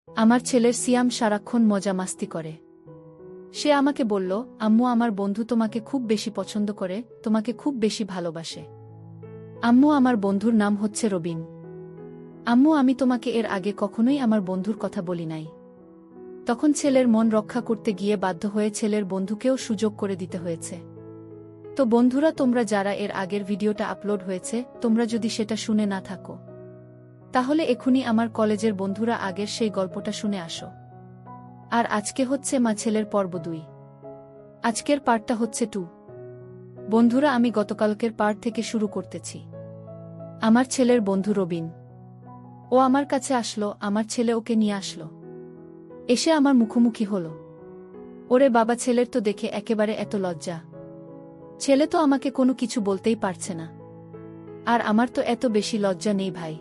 আমার ছেলের সিয়াম সারাক্ষণ মজা মাস্তি করে। সে আমাকে বলল, আম্মু আমার বন্ধু তোমাকে খুব বেশি পছন্দ করে, তোমাকে খুব বেশি ভালোবাসে। আম্মু আমার বন্ধুর নাম হচ্ছে রবিন। আম্মু আমি তোমাকে এর আগে কখনোই আমার বন্ধুর কথা বলি নাই। তখন ছেলের মন রক্ষা করতে গিয়ে বাধ্য হয়ে ছেলের বন্ধুকেও সুযোগ করে দিতে হয়েছে। তো বন্ধুরা তোমরা যারা এর আগের ভিডিওটা আপলোড হয়েছে তোমরা যদি সেটা শুনে না থাকো তাহলে এখুনি আমার কলেজের বন্ধুরা আগের সেই গল্পটা শুনে আসো। আর আজকে হচ্ছে মা ছেলের পর্ব 2। আজকের পার্টটা হচ্ছে 2। বন্ধুরা আমি গতকালকের পার্ট থেকে শুরু করতেছি। আমার ছেলের বন্ধু রবিন, ও আমার কাছে আসলো, আমার ছেলে ওকে নিয়ে আসলো। এসে আমার মুখোমুখি হলো। ওরে বাবা, ছেলের তো দেখে একেবারে এত লজ্জা। ছেলে তো আমাকে কোনো কিছু বলতেই পারছে না। আর আমার তো এত বেশি লজ্জা নেই ভাই।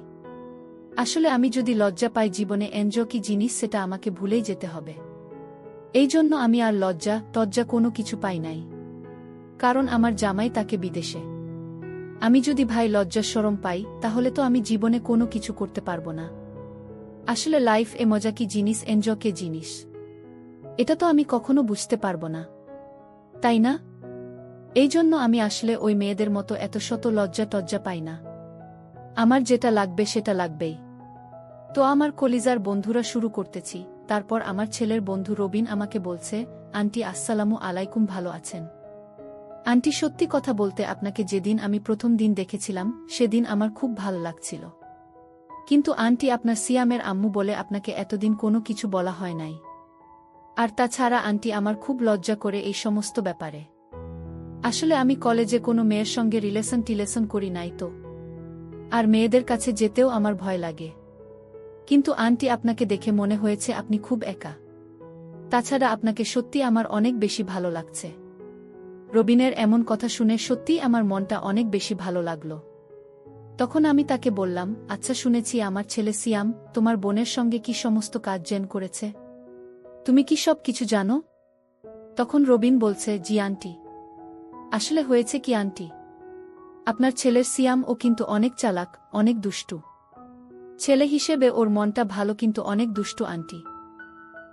আসলে আমি যদি লজ্জা পাই জীবনে এনজয় কি জিনিস সেটা আমাকে ভুলেই যেতে হবে। এই জন্য আমি আর লজ্জা তজ্জা কোনো কিছু পাই নাই। কারণ আমার জামাই তাকে বিদেশে। আমি যদি ভাই লজ্জা শরম পাই তাহলে তো আমি জীবনে কোনো কিছু করতে পারবো না। আসলে লাইফ এ মজা কি জিনিস, এনজয় কে জিনিস, এটা তো আমি কখনো বুঝতে পারবো না, তাই না? এই জন্য আমি আসলে ওই মেয়েদের মতো এত শত লজ্জা টজ্জা পাই না। আমার যেটা লাগবে সেটা লাগবেই। তো আমার কলিজার বন্ধুরা শুরু করতেছি। তারপর আমার ছেলের বন্ধু রবিন আমাকে বলছে, আন্টি আসসালামু আলাইকুম, ভালো আছেন? আন্টি সত্যি কথা বলতে আপনাকে যেদিন আমি প্রথম দিন দেখেছিলাম সেদিন আমার খুব ভালো লাগছিল। কিন্তু আন্টি আপনার সিয়ামের আম্মু বলে আপনাকে এতদিন কোনো কিছু বলা হয় নাই। আর তাছাড়া আন্টি আমার খুব লজ্জা করে এই সমস্ত ব্যাপারে। আসলে আমি কলেজে কোনো মেয়ের সঙ্গে রিলেশন করি নাই তো। আর মেয়েদের কাছে যেতেও আমার ভয় লাগে। কিন্তু আন্টি আপনাকে দেখে মনে হয়েছে আপনি খুব একা। তাছাড়া আপনাকে সত্যি আমার অনেক বেশি ভালো লাগছে। রবিনের এমন কথা শুনে সত্যিই আমার মনটা অনেক বেশি ভালো লাগলো। তখন আমি তাকে বললাম, আচ্ছা শুনেছি আমার ছেলে সিয়াম তোমার বোনের সঙ্গে কি সমস্ত কাজ জেন করেছে, তুমি কি সব কিছু জানো? তখন রবিন বলছে, জি আন্টি। আসলে হয়েছে কি আন্টি, আপনার ছেলের সিয়াম ও কিন্তু অনেক চালাক, অনেক দুষ্টু। ছেলে হিসেবে ওর মনটা ভালো কিন্তু অনেক দুষ্টু আন্টি।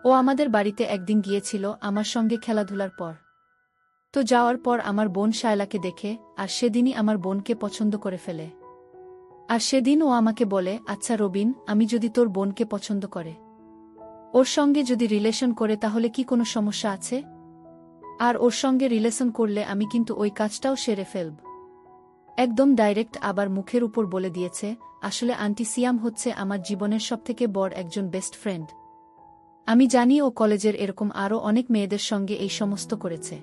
ও আমাদের বাড়িতে একদিন গিয়েছিল আমার সঙ্গে খেলাধুলার পর। তো যাওয়ার পর আমার বোন শায়লাকে দেখে আর সেদিনই আমার বোনকে পছন্দ করে ফেলে। আর সেদিন ও আমাকে বলে, আচ্ছা রবিন, আমি যদি তোর বোনকে পছন্দ করে ওর সঙ্গে যদি রিলেশন করে তাহলে কি কোনো সমস্যা আছে? আর ওর সঙ্গে রিলেশন করলে আমি কিন্তু ওই কাজটাও সেরে ফেলব। একদম ডাইরেক্ট, আবার মুখের উপর বলে দিয়েছে। আসলে আন্টি সিয়াম হচ্ছে আমার জীবনের সবথেকে বড় একজন বেস্ট ফ্রেন্ড। আমি জানি ও কলেজের এরকম আরও অনেক মেয়েদের সঙ্গে এই সমস্ত করেছে।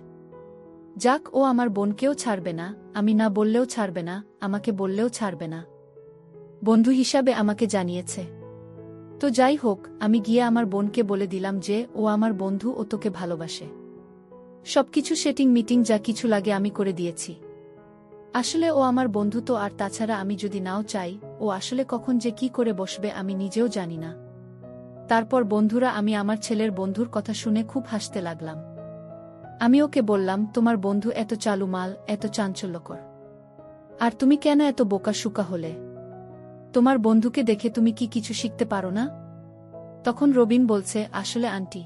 যাক, ও আমার বোনকেও ছাড়বে না, আমি না বললেও ছাড়বে না, আমাকে বললেও ছাড়বে না। বন্ধু হিসাবে আমাকে জানিয়েছে। তো যাই হোক, আমি গিয়ে আমার বোনকে বলে দিলাম যে ও আমার বন্ধু, ও তোকে ভালোবাসে। সবকিছু সেটিং মিটিং যা কিছু লাগে আমি করে দিয়েছি। আসলে ও আমার বন্ধু তো, আর তাছাড়া আমি যদি নাও চাই ও আসলে কখন যে কি করে বসবে আমি নিজেও জানি না। তারপর বন্ধুরা আমি আমার ছেলের বন্ধুর কথা শুনে খুব হাসতে লাগলাম। আমি ওকে বললাম, তোমার বন্ধু এত চালু মাল, এত চাঞ্চল্যকর, আর তুমি কেন এত বোকাশোকা হলে? তোমার বন্ধুকে দেখে তুমি কি কিছু শিখতে পারো না? তখন রবিন বলছে, আসলে আন্টি,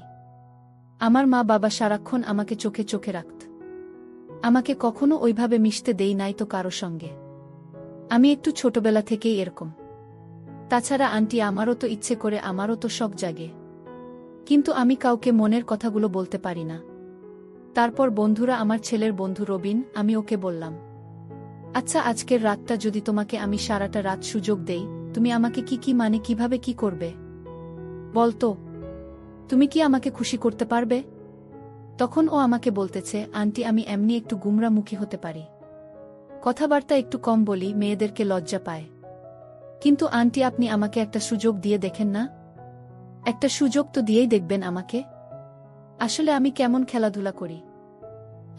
আমার মা বাবা সারাক্ষণ আমাকে চোখে চোখে রাখত। আমাকে কখনো ওইভাবে মিশতে দেই নাই তো কারো সঙ্গে। আমি একটু ছোটবেলা থেকেই এরকম। তাছাড়া আন্টি আমারও তো ইচ্ছে করে, আমারও তো শখ জাগে, কিন্তু আমি কাউকে মনের কথাগুলো বলতে পারি না। তারপর বন্ধুরা আমার ছেলের বন্ধু রবিন, আমি ওকে বললাম, আচ্ছা আজকের রাতটা যদি তোমাকে আমি সারাটা রাত সুযোগ দেই, তুমি আমাকে কি মানে কিভাবে কি করবে বলতো? তুমি কি আমাকে খুশি করতে পারবে? তখন ও আমাকে বলতেছে, আন্টি আমি এমনি একটু গুমরামুখী হতে পারি, কথাবার্তা একটু কম বলি, মেয়েদেরকে লজ্জা পায়। কিন্তু আন্টি আপনি আমাকে একটা সুযোগ দিয়ে দেখেন না? একটা সুযোগ তো দিয়েই দেখবেন আমাকে। আসলে আমি কেমন খেলাধুলা করি।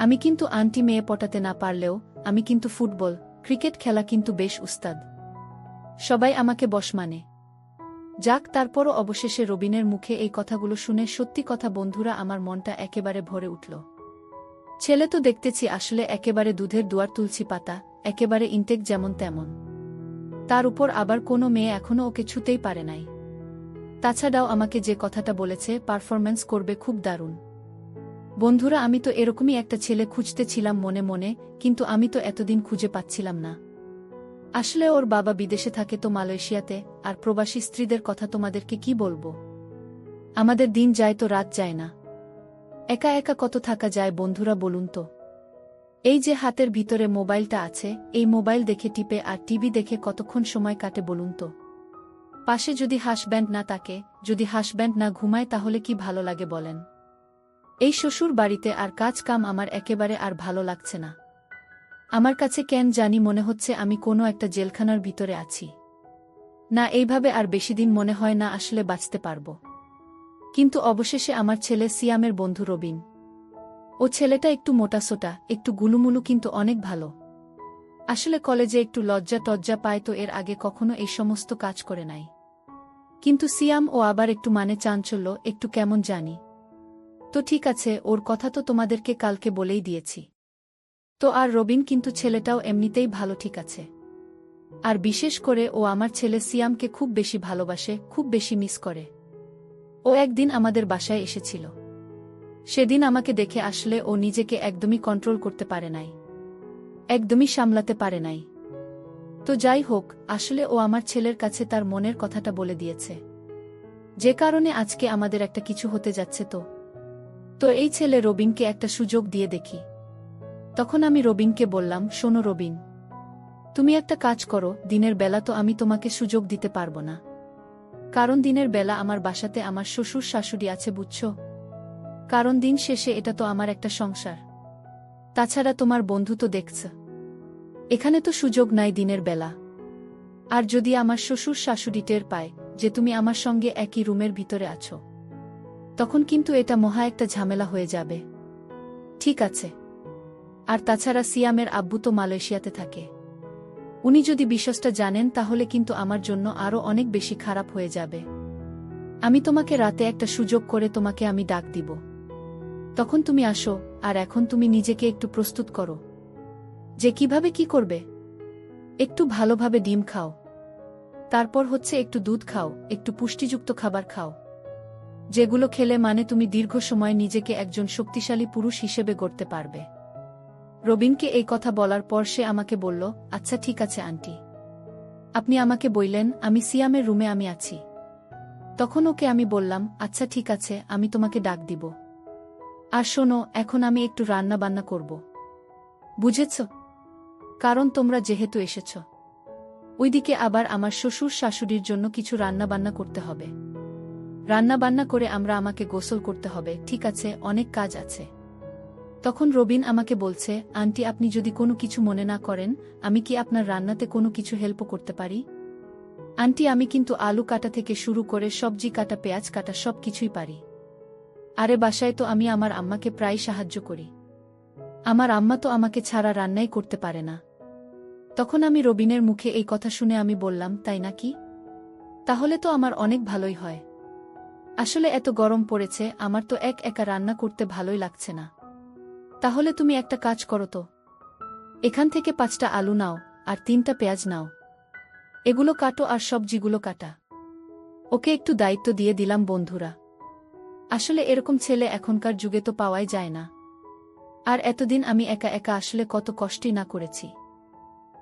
আমি কিন্তু আন্টি মেয়ে পটাতে না পারলেও আমি কিন্তু ফুটবল, ক্রিকেট খেলা কিন্তু বেশ উস্তাদ। সবাই আমাকে বশ মানে। যাক, তারপরও অবশেষে রবিনের মুখে এই কথাগুলো শুনে সত্যি কথা বন্ধুরা আমার মনটা একেবারে ভরে উঠল। ছেলে তো দেখতেছি আসলে একেবারে দুধের দুয়ার তুলসী পাতা, একেবারে ইনটেক যেমন তেমন। তার উপর আবার কোনো মেয়ে এখনো ওকে ছুতেই পারে নাই। তাছাড়াও আমাকে যে কথাটা বলেছে পারফরম্যান্স করবে খুব দারুণ। বন্ধুরা, আমি তো এরকমই একটা ছেলে খুঁজতে ছিলাম মনে মনে, কিন্তু আমি তো এতদিন খুঁজে পাচ্ছিলাম না। আসলে ওর বাবা বিদেশে থাকে তো মালয়েশিয়াতে, আর প্রবাসী স্ত্রীদের কথা তোমাদেরকে কি বলবো। আমাদের দিন যায় তো রাত যায় না। একা একা কত থাকা যায় বন্ধুরা বলুন তো। এই যে হাতের ভিতরে মোবাইলটা আছে, এই মোবাইল দেখে টিপে আর টিভি দেখে কতক্ষণ সময় কাটে বলুন তো। পাশে যদি হাসব্যান্ড না থাকে, যদি হাসব্যান্ড না ঘুমায়, তাহলে কি ভালো লাগে বলেন। এই শ্বশুর বাড়িতে আর কাজ কাম আমার একেবারে আর ভালো লাগছে না। আমার কাছে কেন জানি মনে হচ্ছে আমি কোনো একটা জেলখানার ভিতরে আছি। না, এইভাবে আর বেশিদিন মনে হয় না আসলে বাঁচতে পারব। কিন্তু অবশেষে আমার ছেলে সিয়ামের বন্ধু রবিন। ও ছেলেটা একটু মোটাসোটা, একটু গুলুমুলু, কিন্তু অনেক ভালো। আসলে কলেজে একটু লজ্জা টজ্জা পায় তো, এর আগে কখনো এই সমস্ত কাজ করে নাই। কিন্তু সিয়াম ও আবার একটু চাঞ্চল্য, একটু কেমন জানি। তো ঠিক আছে, ওর কথা তো তোমাদেরকে কালকে বলেই দিয়েছি। তো আর রবিন কিন্তু ছেলেটাও এমনিতেই ভালো, ঠিক আছে। আর বিশেষ করে ও আমার ছেলে সিয়ামকে খুব বেশি ভালোবাসে, খুব বেশি মিস করে। ও একদিন আমাদের বাসায় এসেছিল। সেদিন আমাকে দেখে আসলে ও নিজেকে একদমই কন্ট্রোল করতে পারে নাই, একদমই সামলাতে পারে নাই। তো যাই হোক, আসলে ও আমার ছেলের কাছে তার মনের কথাটা বলে দিয়েছে, যে কারণে আজকে আমাদের একটা কিছু হতে যাচ্ছে। তো এই ছেলে রবিনকে একটা সুযোগ দিয়ে দেখি। তখন আমি রবিনকে বললাম, শোনো রবিন, তুমি একটা কাজ করো, দিনের বেলা তো আমি তোমাকে সুযোগ দিতে পারবো না, কারণ দিনের বেলা আমার বাসাতে আমার শ্বশুর শাশুড়ি আছে, বুঝছো। কারণ দিন শেষে এটা তো আমার একটা সংসার। তাছাড়া তোমার বন্ধু তো দেখছ, এখানে তো সুযোগ নাই দিনের বেলা। আর যদি আমার শ্বশুর শাশুড়ি টের পায় যে তুমি আমার সঙ্গে একই রুমের ভিতরে আছো, তখন কিন্তু এটা মহা একটা ঝামেলা হয়ে যাবে। ঠিক আছে। আর তাছাড়া সিয়ামের আব্বু তো মালয়েশিয়াতে থাকে। উনি যদি বিষয়টা জানেন তাহলে কিন্তু আমার জন্য আরও অনেক বেশি খারাপ হয়ে যাবে। আমি তোমাকে রাতে একটা সুযোগ করে তোমাকে আমি ডাক দিব, তখন তুমি আসো। আর এখন তুমি নিজেকে একটু প্রস্তুত করো যে কিভাবে কি করবে। একটু ভালোভাবে ডিম খাও, তারপর হচ্ছে একটু দুধ খাও, একটু পুষ্টিযুক্ত খাবার খাও, যেগুলো খেলে তুমি দীর্ঘ সময় নিজেকে একজন শক্তিশালী পুরুষ হিসেবে গড়তে পারবে। রবিনকে এই কথা বলার পর সে আমাকে বলল, আচ্ছা ঠিক আছে আন্টি, আপনি আমাকে বললেন আমি সিয়ামের রুমে আমি আছি। তখন ওকে আমি বললাম, আচ্ছা ঠিক আছে, আমি তোমাকে ডাক দিব। আর শোনো, এখন আমি একটু রান্না বান্না করব, বুঝেছ? কারণ তোমরা যেহেতু এসেছ, ওইদিকে আবার আমার শ্বশুর শাশুড়ির জন্য কিছু রান্না বান্না করতে হবে। রান্না বান্না করে আমাকে গোসল করতে হবে, ঠিক আছে, অনেক কাজ আছে। তখন রবিন আমাকে বলছে, আন্টি আপনি যদি কোনো কিছু মনে না করেন, আমি কি আপনার রান্নাতে কোনো কিছু হেল্প করতে পারি? আন্টি আমি কিন্তু আলু কাটা থেকে শুরু করে সবজি কাটা, পেঁয়াজ কাটা সব কিছুই পারি। আরে বাসায় তো আমি আমার আম্মাকে প্রায় সাহায্য করি। আমার আম্মা তো আমাকে ছাড়া রান্নাই করতে পারে না। তখন আমি রবিনের মুখে এই কথা শুনে আমি বললাম, তাই নাকি? তাহলে তো আমার অনেক ভালোই হয়। আসলে এত গরম পড়েছে, আমার তো একা রান্না করতে ভালোই লাগছে না। তাহলে তুমি একটা কাজ করো তো, এখান থেকে 5টা আলু নাও আর 3টা পেঁয়াজ নাও, এগুলো কাটো আর সবজিগুলো কাটা। ওকে একটু দায়িত্ব দিয়ে দিলাম বন্ধুরা। আসলে এরকম ছেলে এখনকার যুগে তো পাওয়াই যায় না। আর এতদিন আমি একা একা আসলে কত কষ্টই না করেছি।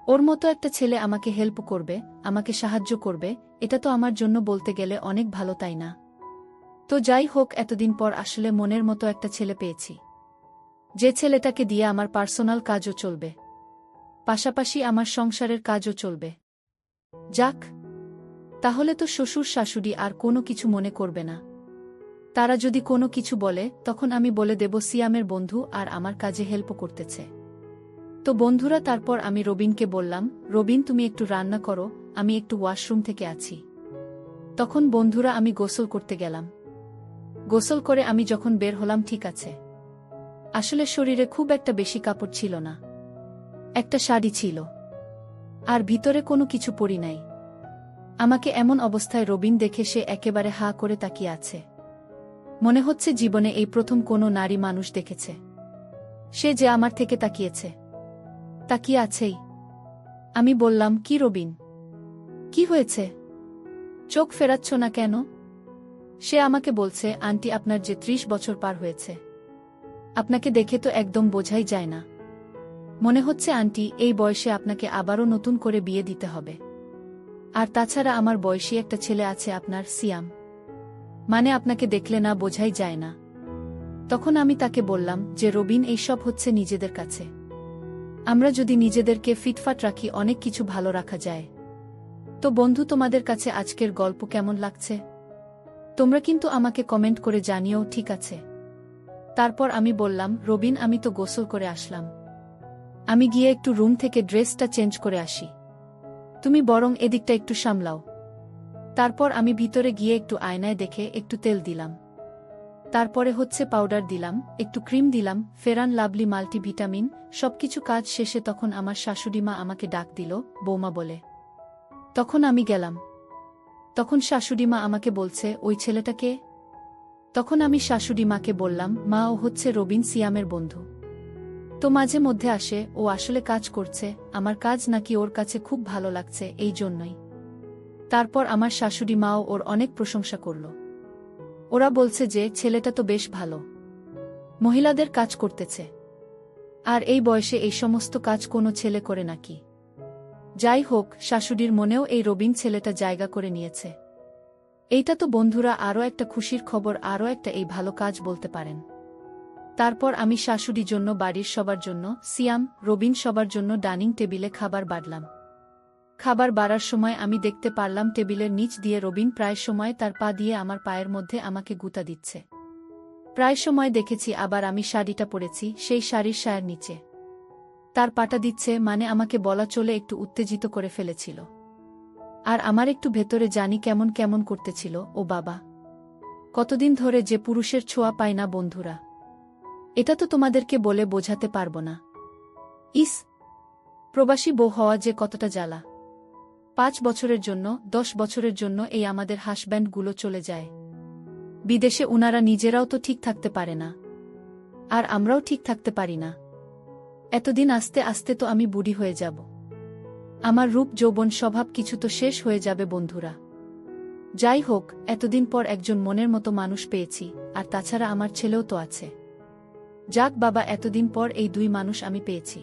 ওর মতো একটা ছেলে আমাকে হেল্প করবে, আমাকে সাহায্য করবে, এটা তো আমার জন্য বলতে গেলে অনেক ভালো, তাই না? তো যাই হোক, এতদিন পর আসলে মনের মতো একটা ছেলে পেয়েছি, যে ছেলেটাকে দিয়ে আমার পার্সোনাল কাজও চলবে, পাশাপাশি আমার সংসারের কাজও চলবে। যাক, তাহলে তো শ্বশুর শাশুড়ি আর কোনো কিছু মনে করবে না। তারা যদি কোনো কিছু বলে তখন আমি বলে দেব সিয়ামের বন্ধু আর আমার কাজে হেল্প করতেছে। তো বন্ধুরা, তারপর আমি রবিনকে বললাম, রবিন তুমি একটু রান্না করো, আমি একটু ওয়াশরুম থেকে আছি। তখন বন্ধুরা আমি গোসল করতে গেলাম। গোসল করে আমি যখন বের হলাম, ঠিক আছে, আসলে শরীরে খুব একটা বেশি কাপড় ছিল না, একটা শাড়ি ছিল, আর ভিতরে কোনো কিছু পরি নাই। আমাকে এমন অবস্থায় রবিন দেখে সে একেবারে হা করে তাকিয়ে আছে। মনে হচ্ছে জীবনে এই প্রথম কোনো নারী মানুষ দেখেছে সে যে আমার থেকে তাকিয়েছে, তাকিয়ে আছেই। আমি বললাম, কি রবিন, কি হয়েছে? চোখ ফেরাচ্ছ না কেন? সে আমাকে বলছে, আন্টি আপনার যে ৩০ বছর পার হয়েছে, আপনাকে দেখে তো একদম বোঝাই যায় না। মনে হচ্ছে আন্টি এই বয়সে আপনাকে আবারও নতুন করে বিয়ে দিতে হবে। আর তাছাড়া আমার বয়সী একটা ছেলে আছে আপনার, সিয়াম। মানে আপনাকে দেখলে না বোঝাই যায় না। তখন আমি তাকে বললাম যে রবিন, এইসব হচ্ছে নিজেদের কাছে। আমরা যদি নিজেদেরকে ফিটফাট রাখি অনেক কিছু ভালো রাখা যায়। তো বন্ধু, তোমাদের কাছে আজকের গল্প কেমন লাগছে? তোমরা কিন্তু আমাকে কমেন্ট করে জানিও, ঠিক আছে? তারপর আমি বললাম, রবিন আমি তো গোসল করে আসলাম, আমি গিয়ে একটু রুম থেকে ড্রেসটা চেঞ্জ করে আসি, তুমি বরং এদিকটা একটু সামলাও। তারপর আমি ভিতরে গিয়ে একটু আয়নায় দেখে একটু তেল দিলাম, তারপরে হচ্ছে পাউডার দিলাম, একটু ক্রিম দিলাম, ফেরান লাভলি মাল্টিভিটামিন, সবকিছু কাজ শেষে তখন আমার শাশুড়িমা আমাকে ডাক দিল বৌমা বলে। তখন আমি গেলাম। তখন শাশুড়িমা আমাকে বলছে, ওই ছেলেটা কে? তখন আমি শাশুড়িমাকে বললাম, মা ও হচ্ছে রবিন, সিয়ামের বন্ধু। তো মাঝে মধ্যে আসে, ও আসলে কাজ করছে, আমার কাজ নাকি ওর কাছে খুব ভালো লাগছে, এই জন্যই। তারপর আমার শাশুড়িমাও ওর অনেক প্রশংসা করল। ওরা বলছে যে ছেলেটা তো বেশ ভালো, মহিলাদের কাজ করতেছে, আর এই বয়সে এই সমস্ত কাজ কোনো ছেলে করে নাকি? যাই হোক, শাশুড়ির মনেও এই রবিন ছেলেটা জায়গা করে নিয়েছে। এইটা তো বন্ধুরা আরও একটা খুশির খবর, আরও একটা এই ভালো কাজ বলতে পারেন। তারপর আমি শাশুড়ির জন্য, বাড়ির সবার জন্য, সিয়াম, রবিন সবার জন্য ডাইনিং টেবিলে খাবার বাড়লাম। খাবার বাড়ার সময় আমি দেখতে পারলাম টেবিলের নিচ দিয়ে রবিন প্রায় সময় তার পা দিয়ে আমার পায়ের মধ্যে আমাকে গুঁতা দিচ্ছে। প্রায় সময় দেখেছি আবার আমি শাড়িটা পরেছি, সেই শাড়ির সায়ের নিচে তার পাটা দিচ্ছে, মানে আমাকে বলা চলে একটু উত্তেজিত করে ফেলেছিল। আর আমার একটু ভেতরে জানি কেমন কেমন করতেছিল। ও বাবা, কতদিন ধরে যে পুরুষের ছোঁয়া পাই না বন্ধুরা, এটা তো তোমাদেরকে বলে বোঝাতে পারবো না। ইস, প্রবাসী বউ হওয়া যে কতটা জ্বালা। ৫ বছরের জন্য, ১০ বছরের জন্য এই আমাদের হাসব্যান্ডগুলো চলে যায় বিদেশে, উনারা নিজেরাও তো ঠিক থাকতে পারে না, আর আমরাও ঠিক থাকতে পারি না। এতদিন আস্তে আস্তে তো আমি বুড়ি হয়ে যাব, আমার রূপ যৌবন স্বভাব কিছু তো শেষ হয়ে যাবে বন্ধুরা। যাই হোক, এতদিন পর একজন মনের মতো মানুষ পেয়েছি, আর তাছাড়া আমার ছেলেও তো আছে। যাক বাবা, এতদিন পর এই দুই মানুষ আমি পেয়েছি।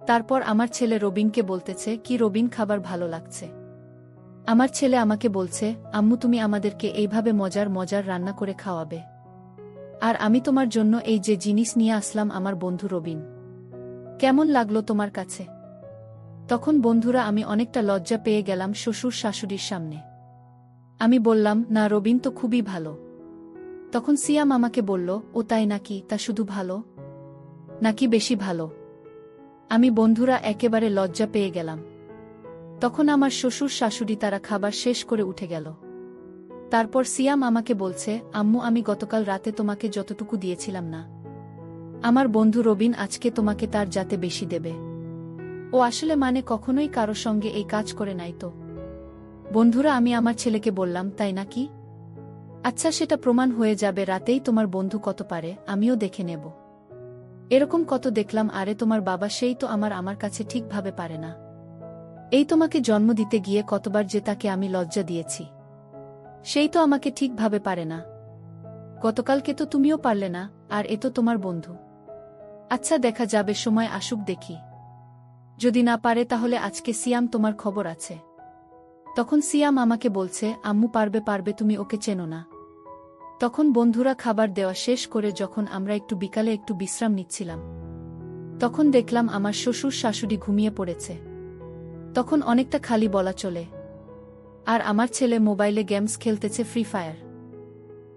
তারপর আমার ছেলে রবিনকে বলতেছে, কি রবিন, খাবার ভালো লাগছে? আমার ছেলে আমাকে বলছে, আম্মু তুমি আমাদেরকে এইভাবে মজার মজার রান্না করে খাওয়াবে, আর আমি তোমার জন্য এই যে জিনিস নিয়ে আসলাম আমার বন্ধু রবিন, কেমন লাগলো তোমার কাছে? তখন বন্ধুরা আমি অনেকটা লজ্জা পেয়ে গেলাম শ্বশুর শাশুড়ির সামনে। আমি বললাম, না রবিন তো খুবই ভালো। তখন সিয়াম আমাকে বলল, ও তাই নাকি? তা শুধু ভালো নাকি বেশি ভালো? আমি বন্ধুরা একেবারে লজ্জা পেয়ে গেলাম। তখন আমার শ্বশুর শাশুড়ি তারা খাবার শেষ করে উঠে গেল। তারপর সিয়াম আমাকে বলছে, আম্মু আমি গতকাল রাতে তোমাকে যতটুকু দিয়েছিলাম না, আমার বন্ধু রবিন আজকে তোমাকে তার যাতে বেশি দেবে। ও আসলে মানে কখনোই কারো সঙ্গে এই কাজ করে নাই তো। বন্ধুরা আমি আমার ছেলেকে বললাম, তাই নাকি? আচ্ছা, সেটা প্রমাণ হয়ে যাবে রাতেই তোমার বন্ধু কত পারে, আমিও দেখে নেব। এরকম কত দেখলাম, আরে তোমার বাবা সেই তো আমার কাছে ঠিকভাবে পারে না। এই তোমাকে জন্ম দিতে গিয়ে কতবার যে তাকে আমি লজ্জা দিয়েছি, সেই তো আমাকে ঠিকভাবে পারে না। গতকালকে তো তুমিও পারলে না, আর এ তো তোমার বন্ধু। আচ্ছা দেখা যাবে, সময় আসুক দেখি, যদি না পারে তাহলে আজকে সিয়াম তোমার খবর আছে। তখন সিয়াম আমাকে বলছে, আম্মু পারবে পারবে, তুমি ওকে চেনো না। তখন বন্ধুরা খাবার দেওয়া শেষ করে যখন আমরা একটু বিকালে একটু বিশ্রাম নিচ্ছিলাম, তখন দেখলাম আমার শ্বশুর শাশুড়ি ঘুমিয়ে পড়েছে। তখন অনেকটা খালি বলা চলে, আর আমার ছেলে মোবাইলে গেমস খেলতেছে, ফ্রি ফায়ার।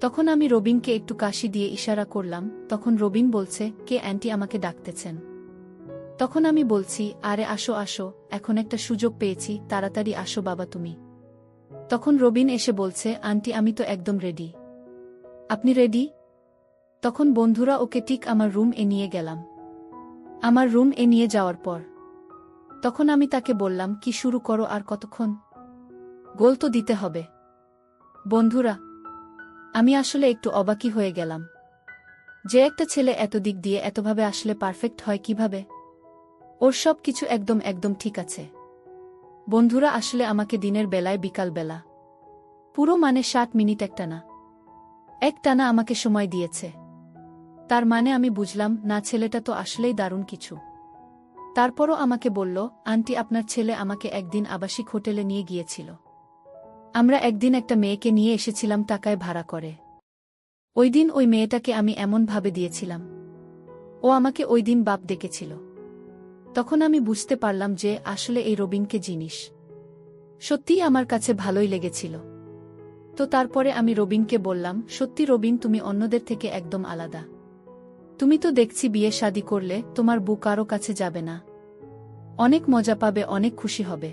তখন আমি রবিনকে একটু কাশি দিয়ে ইশারা করলাম। তখন রবিন বলছে, কে আন্টি আমাকে ডাকতেছেন? তখন আমি বলছি, আরে আসো আসো, এখন একটা সুযোগ পেয়েছি, তাড়াতাড়ি আসো বাবা তুমি। তখন রবিন এসে বলছে, আন্টি আমি তো একদম রেডি। আপনি রেডি? তখন বন্ধুরা ওকে ঠিক আমার রুম এ নিয়ে গেলাম। আমার রুম এ নিয়ে যাওয়ার পর তখন আমি তাকে বললাম, কি শুরু করো, আর কতক্ষণ? গোল তো দিতে হবে। বন্ধুরা আমি আসলে একটু অবাকই হয়ে গেলাম, যে একটা ছেলে এত দিক দিয়ে এতভাবে আসলে পারফেক্ট হয় কিভাবে? ওর সব কিছু একদম একদম ঠিক আছে। বন্ধুরা আসলে আমাকে দিনের বেলায় বিকাল বেলা পুরো মানে 60 মিনিট একটা না একটানা আমাকে সময় দিয়েছে। তার মানে আমি বুঝলাম না, ছেলেটা তো আসলেই দারুণ কিছু। তারপরও আমাকে বলল, আন্টি আপনার ছেলে আমাকে একদিন আবাসিক হোটেলে নিয়ে গিয়েছিল। আমরা একদিন একটা মেয়েকে নিয়ে এসেছিলাম টাকায় ভাড়া করে। ওই দিন ওই মেয়েটাকে আমি এমনভাবে দিয়েছিলাম, ও আমাকে ওই দিন বাপ ডেকেছিল। তখন আমি বুঝতে পারলাম যে আসলে এই রবিনকে জিনিস সত্যিই আমার কাছে ভালোই লেগেছিল। তো তারপরে আমি রবিনকে বললাম, সত্যি রবিন, তুমি অন্যদের থেকে একদম আলাদা। তুমি তো দেখছি বিয়ে শাদী করলে তোমার বউ কারো কাছে যাবে না, অনেক মজা পাবে, অনেক খুশি হবে।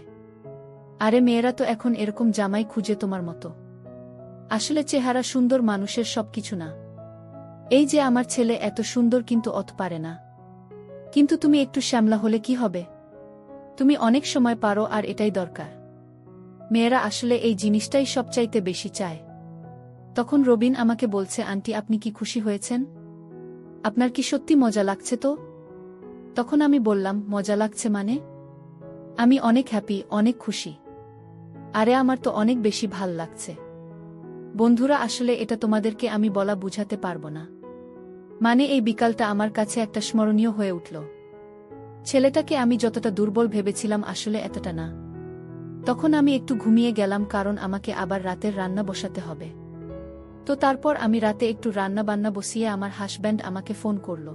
আরে মেয়েরা তো এখন এরকম জামাই খুঁজে তোমার মতো। আসলে চেহারা সুন্দর মানুষের সবকিছু না। এই যে আমার ছেলে এত সুন্দর কিন্তু অত পারে না। কিন্তু তুমি একটু শ্যামলা হলে কি হবে? তুমি অনেক সময় পারো, আর এটাই দরকার। মেয়েরা আসলে এই জিনিসটাই সবচাইতে বেশি চায়। তখন রবিন আমাকে বলছে, আন্টি আপনি কি খুশি হয়েছেন? আপনার কি সত্যি মজা লাগছে? তো তখন আমি বললাম, মজা লাগছে মানে? আমি অনেক হ্যাপি, অনেক খুশি। আরে আমার তো অনেক বেশি ভাল লাগছে। বন্ধুরা, আসলে এটা তোমাদেরকে আমি বলা বুঝাতে পারবো না। মানে এই বিকালটা আমার কাছে একটা স্মরণীয় হয়ে উঠল। ছেলেটাকে আমি যতটা দুর্বল ভেবেছিলাম আসলে এতটা না। তখন আমি একটু ঘুমিয়ে গেলাম, কারণ আমাকে আবার রাতের রান্না বসাতে হবে। তো তারপর আমি রাতে একটু রান্না বান্না বসিয়ে আমার হাসব্যান্ড আমাকে ফোন করল।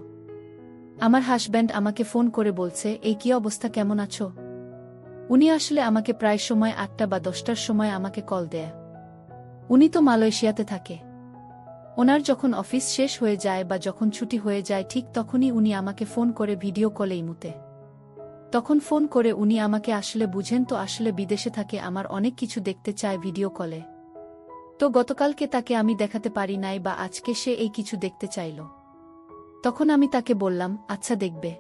আমার হাসব্যান্ড আমাকে ফোন করে বলছে, এই কি অবস্থা, কেমন আছো? উনি আসলে আমাকে প্রায় সময় 8টা বা 10টার সময় আমাকে কল দেয়। উনি তো মালয়েশিয়াতে থাকে। ওনার যখন অফিস শেষ হয়ে যায় বা যখন ছুটি হয়ে যায় ঠিক তখনই উনি আমাকে ফোন করে ভিডিও কলে ইমুতে। তখন ফোন করে উনি আমাকে আসলে বুঝেন তো আসলে বিদেশে থাকে, আমার অনেক কিছু দেখতে চায় ভিডিও কলে। তো গতকালকে তাকে আমি দেখাতে পারি নাই বা আজকে সে এই কিছু দেখতে চাইল। তখন আমি তাকে বললাম, আচ্ছা দেখবে।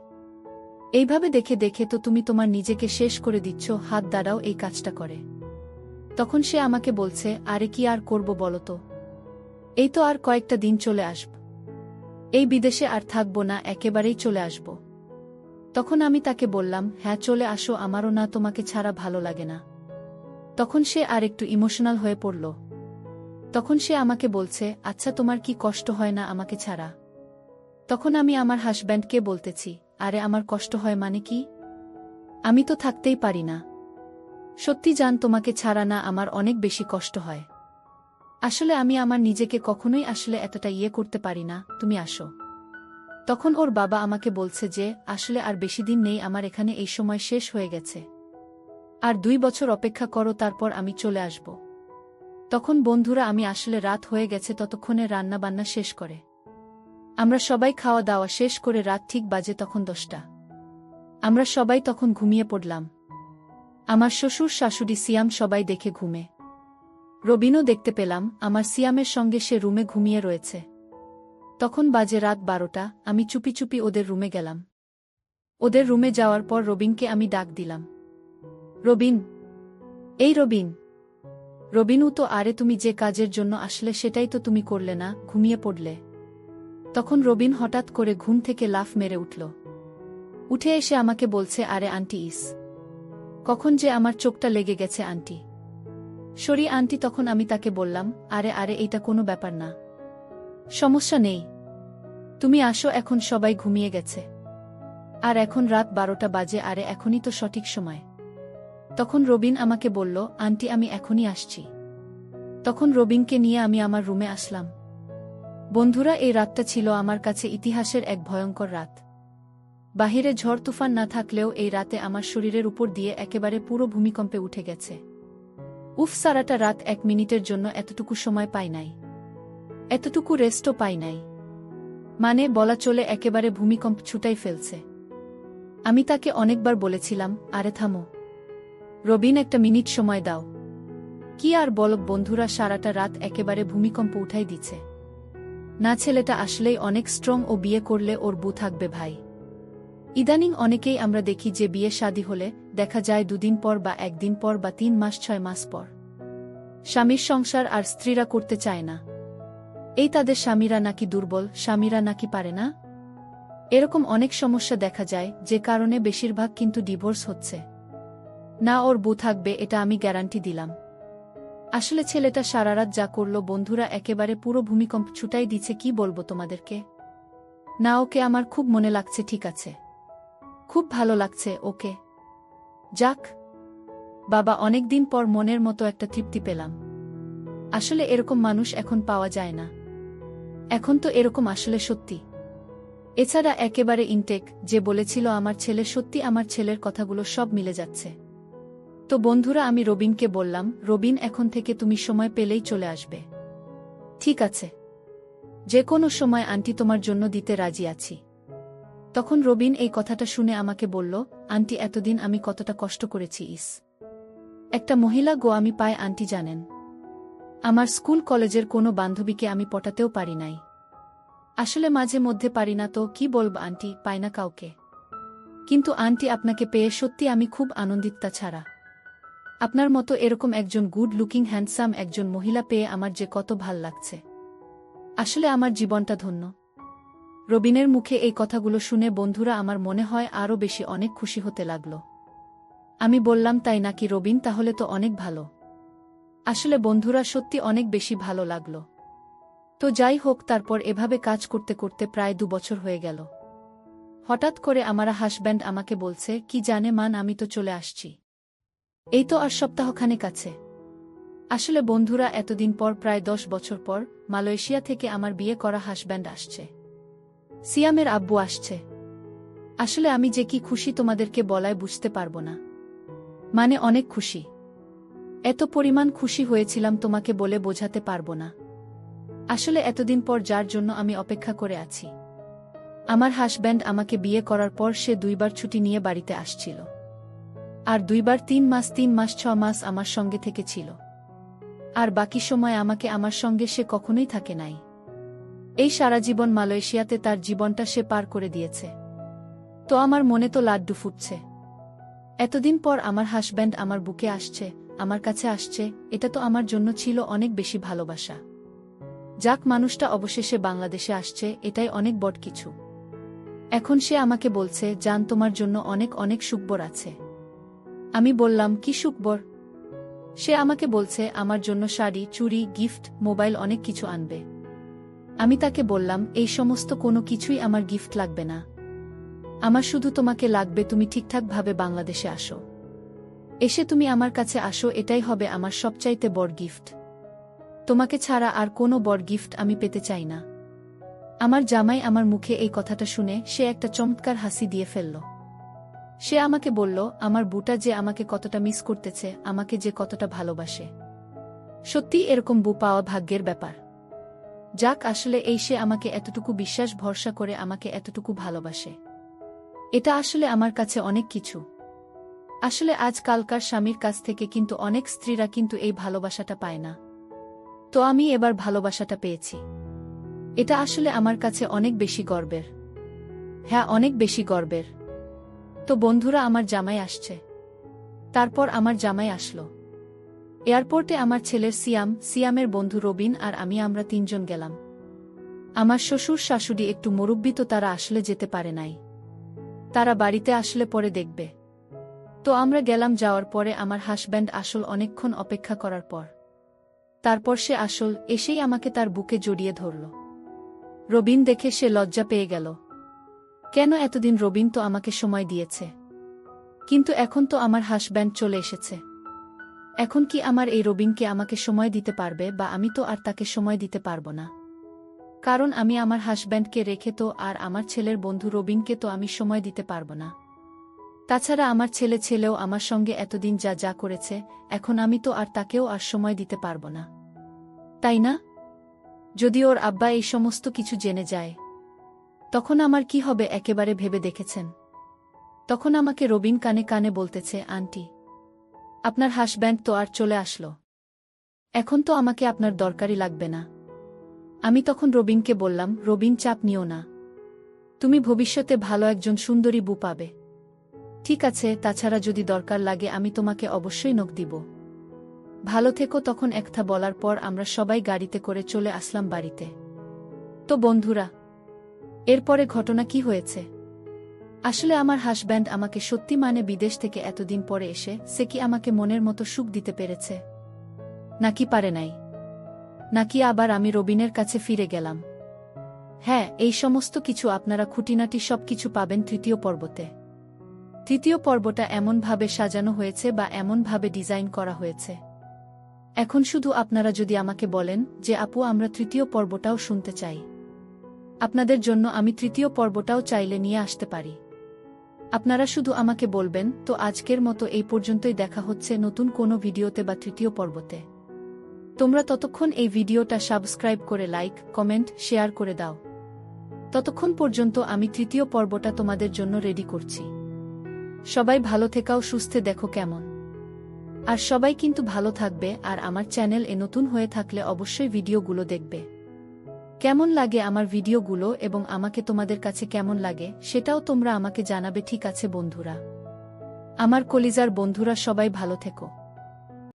এইভাবে দেখে দেখে তো তুমি তোমার নিজেকে শেষ করে দিচ্ছ, হাত দাঁড়াও এই কাজটা করে। তখন সে আমাকে বলছে, আরে কি আর করব বলো তো, এই তো আর কয়েকটা দিন চলে আসব। এই বিদেশে আর থাকবো না, একেবারেই চলে আসব। তখন আমি তাকে বললাম, হ্যাঁ চলে আসো, আমারও না তোমাকে ছাড়া ভালো লাগে না। তখন সে আর একটু ইমোশনাল হয়ে পড়ল। তখন সে আমাকে বলছে, আচ্ছা তোমার কি কষ্ট হয় না আমাকে ছাড়া? তখন আমি আমার হাসব্যান্ডকে বলতেছি, আরে আমার কষ্ট হয় মানে কি? আমি তো থাকতেই পারি না। সত্যি জান, তোমাকে ছাড়া না আমার অনেক বেশি কষ্ট হয়। আসলে আমি আমার নিজেকে কখনোই আসলে এতটা করতে পারি না, তুমি আসো। তখন ওর বাবা আমাকে বলছে যে আসলে আর বেশি দিন নেই, আমার এখানে এই সময় শেষ হয়ে গেছে। আর 2 বছর অপেক্ষা করো, তারপর আমি চলে আসব। তখন বন্ধুরা, আমি আসলে রাত হয়ে গেছে ততক্ষণে রান্না বান্না শেষ করে আমরা সবাই খাওয়া দাওয়া শেষ করে রাত ঠিক বাজে তখন 10টা। আমরা সবাই তখন ঘুমিয়ে পড়লাম। আমার শ্বশুর শাশুড়ি সিয়াম সবাই দেখে ঘুমে। রবিনও দেখতে পেলাম আমার সিয়ামের সঙ্গে সে রুমে ঘুমিয়ে রয়েছে। তখন বাজে রাত 12টা, আমি চুপি চুপি ওদের রুমে গেলাম। ওদের রুমে যাওয়ার পর রবিনকে আমি ডাক দিলাম, রবিন, এই রবিন। রবিনও তো, আরে তুমি যে কাজের জন্য আসলে সেটাই তো তুমি করলে না, ঘুমিয়ে পড়লে। তখন রবিন হঠাৎ করে ঘুম থেকে লাফ মেরে উঠল। উঠে এসে আমাকে বলছে, আরে আন্টি কখন যে আমার চোখটা লেগে গেছে আন্টি। Sorry aunty. তখন আমি তাকে বললাম, আরে আরে এইটা কোনো ব্যাপার না, সমস্যা নেই, তুমি আসো, এখন সবাই ঘুমিয়ে গেছে। আর এখন রাত 12টা বাজে, আরে এখনই তো সঠিক সময়। তখন রবিন আমাকে বলল, আন্টি আমি এখনই আসছি। তখন রবিনকে নিয়ে আমি আমার রুমে আসলাম। বন্ধুরা, এই রাতটা ছিল আমার কাছে ইতিহাসের এক ভয়ঙ্কর রাত। বাহিরে ঝড় তুফান না থাকলেও এই রাতে আমার শরীরের উপর দিয়ে একেবারে পুরো ভূমিকম্পে উঠে গেছে। উফ, সারাটা রাত 1 মিনিটের জন্য এতটুকু সময় পাই নাই, এতটুকু রেস্টও পাই নাই। মানে বলা চলে একেবারে ভূমিকম্প ছুটাই ফেলছে। আমি তাকে অনেকবার বলেছিলাম, আরে থামো রবিন, একটা মিনিট সময় দাও। কি আর বলব বন্ধুরা, সারাটা রাত একেবারে ভূমিকম্প উঠাই দিচ্ছে। না, ছেলেটা আসলেই অনেক স্ট্রং, ও বিয়ে করলে ওর বউ থাকবে ভাই। ইদানিং অনেকেই আমরা দেখি যে বিয়ে শাদী হলে দেখা যায় 2 দিন পর বা 1 দিন পর বা 3 মাস 6 মাস পর স্বামীর সংসার আর স্ত্রীরা করতে চায় না। এই তাদের স্বামীরা নাকি দুর্বল, স্বামীরা নাকি পারে না, এরকম অনেক সমস্যা দেখা যায়, যে কারণে বেশিরভাগ কিন্তু ডিভোর্স হচ্ছে। না, ওর বউ থাকবে এটা আমি গ্যারান্টি দিলাম। আসলে ছেলেটা সারারাত যা করল বন্ধুরা একেবারে পুরো ভূমিকম্প ছুটাই দিচ্ছে, কি বলবো তোমাদেরকে। না, ওকে আমার খুব মনে লাগছে, ঠিক আছে, খুব ভালো লাগছে ওকে। যাক বাবা, অনেকদিন পর মনের মতো একটা তৃপ্তি পেলাম। আসলে এরকম মানুষ এখন পাওয়া যায় না। এখন তো এরকম আসলে সত্যি। এছাড়া একেবারে ইনটেক যে বলেছিল আমার ছেলে, সত্যি আমার ছেলের কথাগুলো সব মিলে যাচ্ছে। তো বন্ধুরা, আমি রবিনকে বললাম, রবিন এখন থেকে তুমি সময় পেলেই চলে আসবে, ঠিক আছে? যে কোনো সময় আন্টি তোমার জন্য দিতে রাজি আছি। তখন রবিন এই কথাটা শুনে আমাকে বলল, আন্টি এতদিন আমি কতটা কষ্ট করেছি, একটা মহিলা গো আমি পায় আন্টি জানেন। আমার স্কুল কলেজের কোনো বান্ধবীকে আমি পটাতেও পারি নাই। আসলে মাঝে মধ্যে পারি না তো কি বলব আন্টি, পাই না কাউকে। কিন্তু আন্টি আপনাকে পেয়ে সত্যি আমি খুব আনন্দিত। ছাড়া আপনার মতো এরকম একজন গুড লুকিং হ্যান্ডসাম একজন মহিলা পেয়ে আমার যে কত ভাল লাগছে। আসলে আমার জীবনটা ধন্য। রবিনের মুখে এই কথাগুলো শুনে বন্ধুরা আমার মনে হয় আরও বেশি অনেক খুশি হতে লাগল। আমি বললাম, তাই নাকি রবিন, তাহলে তো অনেক ভালো। আসলে বন্ধুরা সত্যি অনেক বেশি ভালো লাগল। তো যাই হোক, তারপর এভাবে কাজ করতে করতে প্রায় 2 বছর হয়ে গেল। হঠাৎ করে আমার হাসব্যান্ড আমাকে বলছে, কি জানে মান, আমি তো চলে আসছি। এই তো আর সপ্তাহখানেক আছে। আসলে বন্ধুরা, এতদিন পর, প্রায় 10 বছর পর, মালয়েশিয়া থেকে আমার বিয়ে করা হাসব্যান্ড আসছে। সিয়ামের আব্বু আসছে। আসলে আমি যে কি খুশি তোমাদেরকে বলায় বুঝতে পারবো না। মানে অনেক খুশি। এত পরিমাণ খুশি হয়েছিলাম তোমাকে বলে বোঝাতে পারবো না। আসলে এতদিন পর যার জন্য আমি অপেক্ষা করে আছি। আমার হাসব্যান্ড আমাকে বিয়ে করার পর সে 2 বার ছুটি নিয়ে বাড়িতে আসছিল। আর 2 বার 3 মাস 6 মাস আমার সঙ্গে থেকেছিল। আর বাকি সময় আমাকে আমার সঙ্গে সে কখনোই থাকে নাই। এই সারা জীবন মালয়েশিয়াতে তার জীবনটা সে পার করে দিয়েছে। তো আমার মনে তো লাড্ডু ফুটছে। এতদিন পর আমার হাসব্যান্ড আমার বুকে আসছে, আমার কাছে আসছে, এটা তো আমার জন্য ছিল অনেক বেশি ভালোবাসা। যাক, মানুষটা অবশেষে বাংলাদেশে আসছে, এটাই অনেক বড় কিছু। এখন সে আমাকে বলছে, জান তোমার জন্য অনেক অনেক সুখবর আছে। আমি বললাম, কি সুখবর? সে আমাকে বলছে আমার জন্য শাড়ি, চুড়ি, গিফট, মোবাইল অনেক কিছু আনবে। আমি তাকে বললাম, এই সমস্ত কোনো কিছুই আমার গিফট লাগবে না। আমার শুধু তোমাকে লাগবে, তুমি ঠিকঠাকভাবে বাংলাদেশে আসো। এসে তুমি আমার কাছে আসো, এটাই হবে আমার সবচাইতে বড় গিফট। তোমাকে ছাড়া আর কোনো বড় গিফট আমি পেতে চাই না। আমার জামাই আমার মুখে এই কথাটা শুনে সে একটা চমৎকার হাসি দিয়ে ফেলল। সে আমাকে বলল, আমার বুটা যে আমাকে কতটা মিস করতেছে, আমাকে যে কতটা ভালোবাসে। সত্যি এরকম বউ পাওয়া ভাগ্যের ব্যাপার। যাক, আসলে এই সে আমাকে এতটুকু বিশ্বাস ভরসা করে আমাকে এতটুকু ভালোবাসে, এটা আসলে আমার কাছে অনেক কিছু। আসলে আজকালকার স্বামীর কাছ থেকে কিন্তু অনেক স্ত্রীরা কিন্তু এই ভালোবাসাটা পায় না। তো আমি এবার ভালোবাসাটা পেয়েছি। এটা আসলে আমার কাছে অনেক বেশি গর্বের। হ্যাঁ, অনেক বেশি গর্বের। তো বন্ধুরা, আমার জামাই আসছে। তারপর আমার জামাই আসলো। এয়ারপোর্টে আমার ছেলের সিয়ামের বন্ধু রবিন আর আমরা 3 জন গেলাম। আমার শ্বশুর শাশুড়ি একটু মুরব্বি, তো তারা আসলে যেতে পারে নাই। তারা বাড়িতে আসলে পরে দেখবে। তো আমরা গেলাম। যাওয়ার পরে আমার হাসব্যান্ড আসল অনেকক্ষণ অপেক্ষা করার পর তারপর সে আসল এসেই আমাকে তার বুকে জড়িয়ে ধরল। রবিন দেখে সে লজ্জা পেয়ে গেল। কেন, এতদিন রবিন তো আমাকে সময় দিয়েছে, কিন্তু এখন তো আমার হাসব্যান্ড চলে এসেছে। এখন কি আমার এই রবিনকে আমাকে সময় দিতে পারবে, বা আমি তো আর তাকে সময় দিতে পারবো না। কারণ আমি আমার হাসব্যান্ডকে রেখে তো আর আমার ছেলের বন্ধু রবিনকে তো আমি সময় দিতে পারবো না। তাছাড়া আমার ছেলেও আমার সঙ্গে এতদিন যা যা করেছে, এখন আমি তো আর তাকেও আর সময় দিতে পারবো না, তাই না? যদি ওর আব্বা এই সমস্ত কিছু জেনে যায়, তখন আমার কি হবে একেবারে ভেবে দেখেছেন? তখন আমাকে রবিন কানে কানে বলতেছে, আন্টি, আপনার হাসব্যান্ড তো আর চলে আসলো, এখন তো আমাকে আপনার দরকারই লাগবে না। আমি তখন রবিনকে বললাম, রবিন, চাপ নিও না, তুমি ভবিষ্যতে ভালো একজন সুন্দরী বউ পাবে, ঠিক আছে? তাছাড়া যদি দরকার লাগে আমি তোমাকে অবশ্যই নক দিব। ভালো থেকো। তখন একটা বলার পর আমরা সবাই গাড়িতে করে চলে আসলাম বাড়িতে। তো বন্ধুরা, এরপরে ঘটনা কি হয়েছে? আসলে আমার হাসব্যান্ড আমাকে সত্যি মানে বিদেশ থেকে এতদিন পরে এসে সে কি আমাকে মনের মতো সুখ দিতে পেরেছে? নাকি পারে নাই? নাকি আবার আমি রবিনের কাছে ফিরে গেলাম? হ্যাঁ, এই সমস্ত কিছু আপনারা খুঁটিনাটি সব কিছু পাবেন তৃতীয় পর্বতে। তৃতীয় পর্বটা এমনভাবে সাজানো হয়েছে বা এমনভাবে ডিজাইন করা হয়েছে। এখন শুধু আপনারা যদি আমাকে বলেন যে আপু আমরা তৃতীয় পর্বটাও শুনতে চাই, আপনাদের জন্য আমি তৃতীয় পর্বটাও চাইলে নিয়ে আসতে পারি। আপনারা শুধু আমাকে বলবেন। তো আজকের মতো এই পর্যন্তই, দেখা হচ্ছে নতুন কোনো ভিডিওতে বা তৃতীয় পর্বতে। তোমরা ততক্ষণ এই ভিডিওটা সাবস্ক্রাইব করে লাইক, কমেন্ট, শেয়ার করে দাও। ততক্ষণ পর্যন্ত আমি তৃতীয় পর্বটা তোমাদের জন্য রেডি করছি। সবাই ভালো থেকাও, সুস্থে দেখো কেমন। আর সবাই কিন্তু ভালো থাকবে, আর আমার চ্যানেল নতুন হয়ে থাকলে অবশ্যই ভিডিওগুলো দেখবে। কেমন লাগে আমার ভিডিওগুলো এবং আমাকে তোমাদের কাছে কেমন লাগে সেটাও তোমরা আমাকে জানাবে, ঠিক আছে বন্ধুরা? আমার কলিজার বন্ধুরা, সবাই ভালো থেকো।